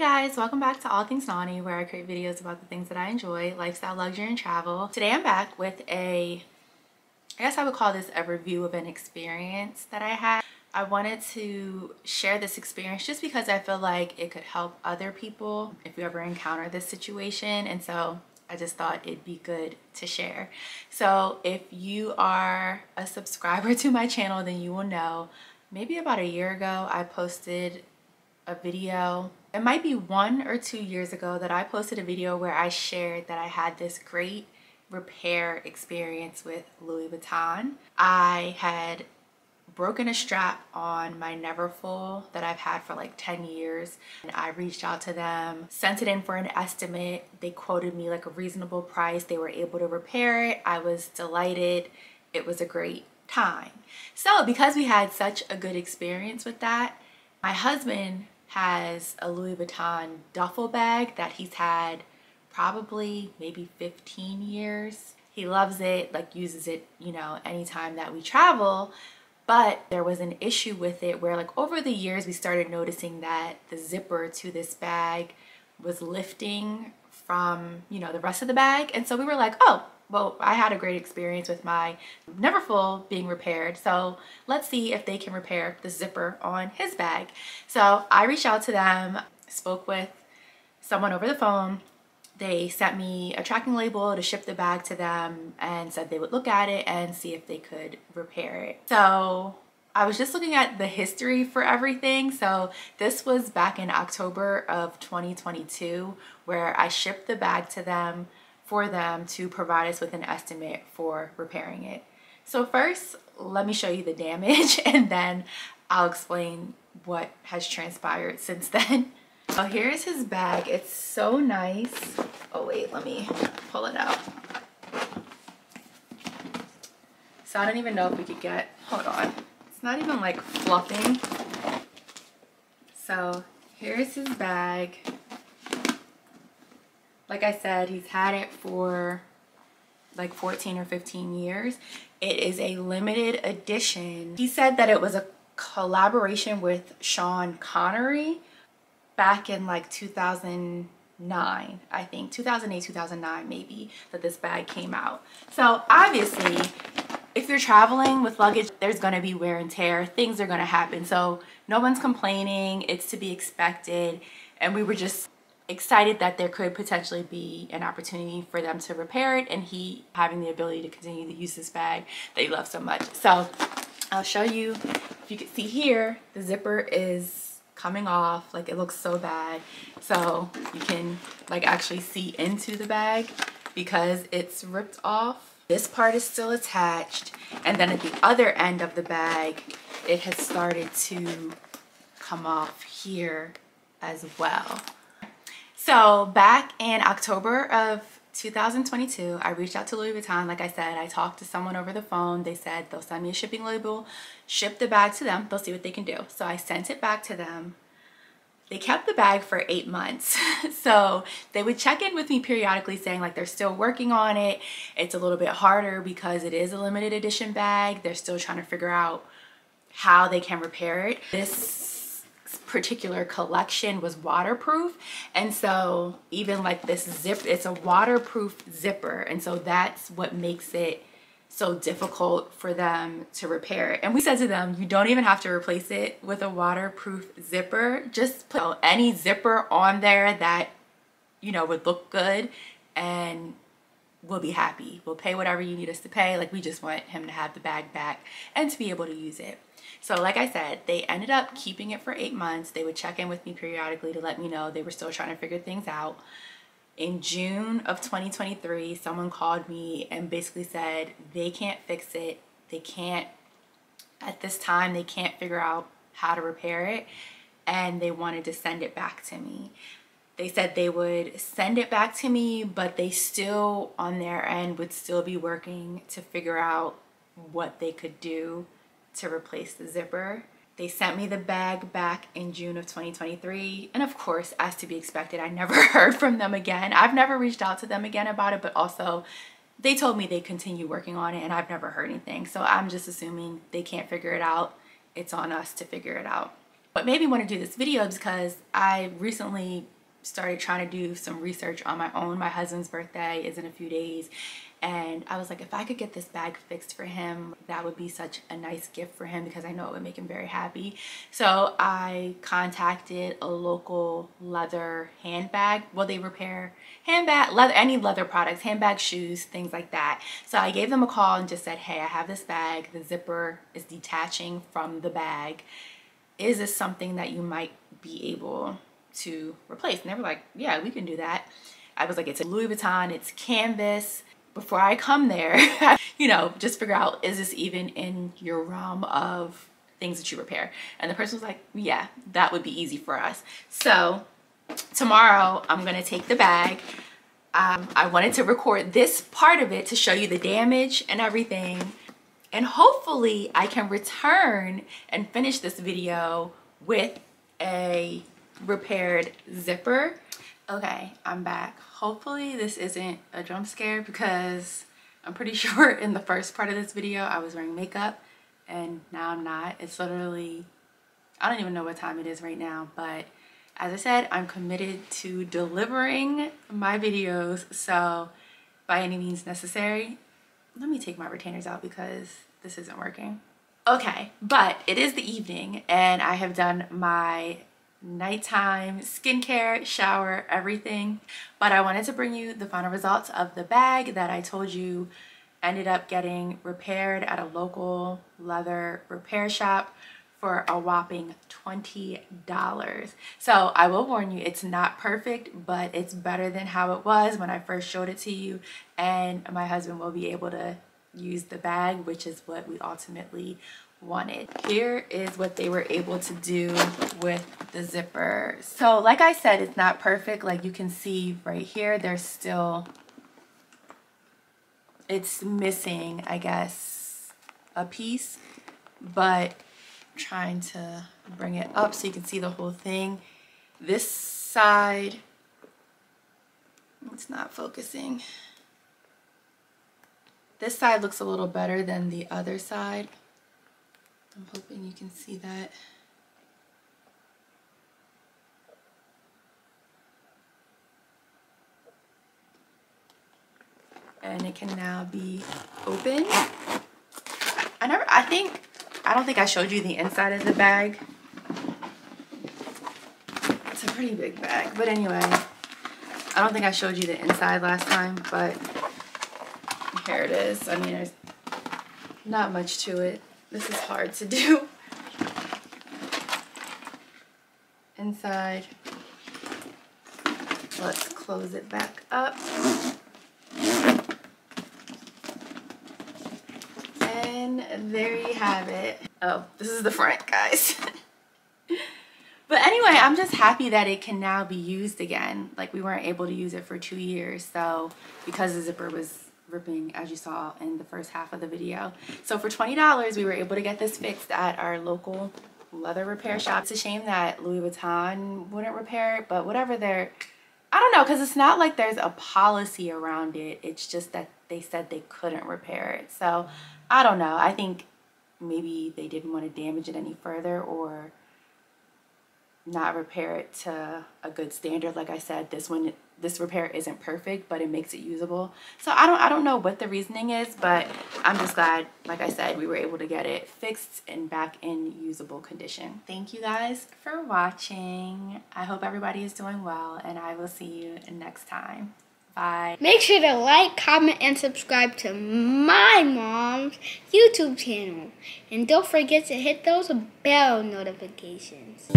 guys, welcome back to All Things Nani, where I create videos about the things that I enjoy, lifestyle, luxury, and travel. Today I'm back with I guess I would call this a review of an experience that I had. I wanted to share this experience just because I feel like it could help other people if you ever encounter this situation, and so I just thought it'd be good to share. So if you are a subscriber to my channel, then you will know maybe about a year ago I posted a video. It might be 1 or 2 years ago that I posted a video where I shared that I had this great repair experience with Louis Vuitton. I had broken a strap on my Neverfull that I've had for like 10 years. And I reached out to them, sent it in for an estimate. They quoted me like a reasonable price. They were able to repair it. I was delighted. It was a great time. So because we had such a good experience with that, my husband has a Louis Vuitton duffel bag that he's had probably maybe 15 years. He loves it, like uses it, you know, anytime that we travel. But there was an issue with it where like over the years we started noticing that the zipper to this bag was lifting from, you know, the rest of the bag. And so we were like, oh, well, I had a great experience with my Neverfull being repaired, so let's see if they can repair the zipper on his bag. So I reached out to them, spoke with someone over the phone. They sent me a tracking label to ship the bag to them and said they would look at it and see if they could repair it. So I was just looking at the history for everything. So this was back in October of 2022 where I shipped the bag to them for them to provide us with an estimate for repairing it. So first, let me show you the damage and then I'll explain what has transpired since then. So here's his bag. It's so nice. Oh wait, let me pull it out. So I don't even know if we could get, hold on. It's not even like fluffing. So here's his bag. Like I said, he's had it for like 14 or 15 years. It is a limited edition. He said that it was a collaboration with Sean Connery back in like 2009, I think 2008, 2009 maybe, that this bag came out. So obviously, if you're traveling with luggage, there's gonna be wear and tear, things are gonna happen. So no one's complaining, it's to be expected. And we were just excited that there could potentially be an opportunity for them to repair it and he having the ability to continue to use this bag that he loves so much. So I'll show you. If you can see here, the zipper is coming off, like it looks so bad. So you can like actually see into the bag because it's ripped off. This part is still attached, and then at the other end of the bag it has started to come off here as well. So back in October of 2022, I reached out to Louis Vuitton. Like I said, I talked to someone over the phone. They said they'll send me a shipping label, ship the bag to them. They'll see what they can do. So I sent it back to them. They kept the bag for 8 months. So they would check in with me periodically saying like they're still working on it. It's a little bit harder because it is a limited edition bag. They're still trying to figure out how they can repair it. This particular collection was waterproof, and so even like this zip, it's a waterproof zipper, and so that's what makes it so difficult for them to repair it. And we said to them, you don't even have to replace it with a waterproof zipper, just put any zipper on there that, you know, would look good and we'll be happy. We'll pay whatever you need us to pay. Like, we just want him to have the bag back and to be able to use it. So like I said, they ended up keeping it for 8 months. They would check in with me periodically to let me know they were still trying to figure things out. In June of 2023, someone called me and basically said they can't fix it. They can't, at this time, they can't figure out how to repair it, and they wanted to send it back to me. They said they would send it back to me, but they still, on their end, would still be working to figure out what they could do to replace the zipper. They sent me the bag back in June of 2023. And of course, as to be expected, I never heard from them again. I've never reached out to them again about it, but also they told me they continue working on it and I've never heard anything. So I'm just assuming they can't figure it out. It's on us to figure it out. What made me want to do this video is because I recently started trying to do some research on my own. My husband's birthday is in a few days, and I was like, if I could get this bag fixed for him, that would be such a nice gift for him because I know it would make him very happy. So I contacted a local leather handbag. Well, they repair handbag, leather, any leather products, handbags, shoes, things like that. So I gave them a call and just said, hey, I have this bag. The zipper is detaching from the bag. Is this something that you might be able to replace? And they were like, yeah, we can do that. I was like, it's a Louis Vuitton, it's canvas. Before I come there, you know, just figure out, is this even in your realm of things that you repair? And the person was like, yeah, that would be easy for us. So tomorrow I'm gonna take the bag. I wanted to record this part of it to show you the damage and everything. And hopefully I can return and finish this video with a repaired zipper. Okay, I'm back. Hopefully this isn't a jump scare because I'm pretty sure in the first part of this video I was wearing makeup and now I'm not. It's literally, I don't even know what time it is right now, but as I said, I'm committed to delivering my videos, so by any means necessary. Let me take my retainers out because this isn't working. Okay, but it is the evening and I have done my nighttime skincare, shower, everything. But I wanted to bring you the final results of the bag that I told you ended up getting repaired at a local leather repair shop for a whopping $20. So I will warn you, it's not perfect, but it's better than how it was when I first showed it to you, and my husband will be able to use the bag, which is what we ultimately wanted. Here is what they were able to do with the zipper. So like I said, it's not perfect. Like you can see right here, there's still, it's missing, I guess, a piece, but I'm trying to bring it up so you can see the whole thing. This side, it's not focusing. This side looks a little better than the other side. I'm hoping you can see that. And it can now be open. I don't think I showed you the inside of the bag. It's a pretty big bag, but anyway, I don't think I showed you the inside last time, but here it is. I mean, there's not much to it. This is hard to do. Inside. Let's close it back up. And there you have it. Oh, this is the front, guys. But anyway, I'm just happy that it can now be used again. Like, we weren't able to use it for 2 years, so because the zipper was ripping, as you saw in the first half of the video. So for $20, we were able to get this fixed at our local leather repair shop. It's a shame that Louis Vuitton wouldn't repair it, but whatever I don't know, because it's not like there's a policy around it. It's just that they said they couldn't repair it. So I don't know. I think maybe they didn't want to damage it any further or not repair it to a good standard. Like I said, this repair isn't perfect, but it makes it usable. So I don't know what the reasoning is, but I'm just glad, like I said, we were able to get it fixed and back in usable condition. Thank you guys for watching. I hope everybody is doing well, and I will see you next time. Bye. Make sure to like, comment, and subscribe to my mom's YouTube channel. And don't forget to hit those bell notifications.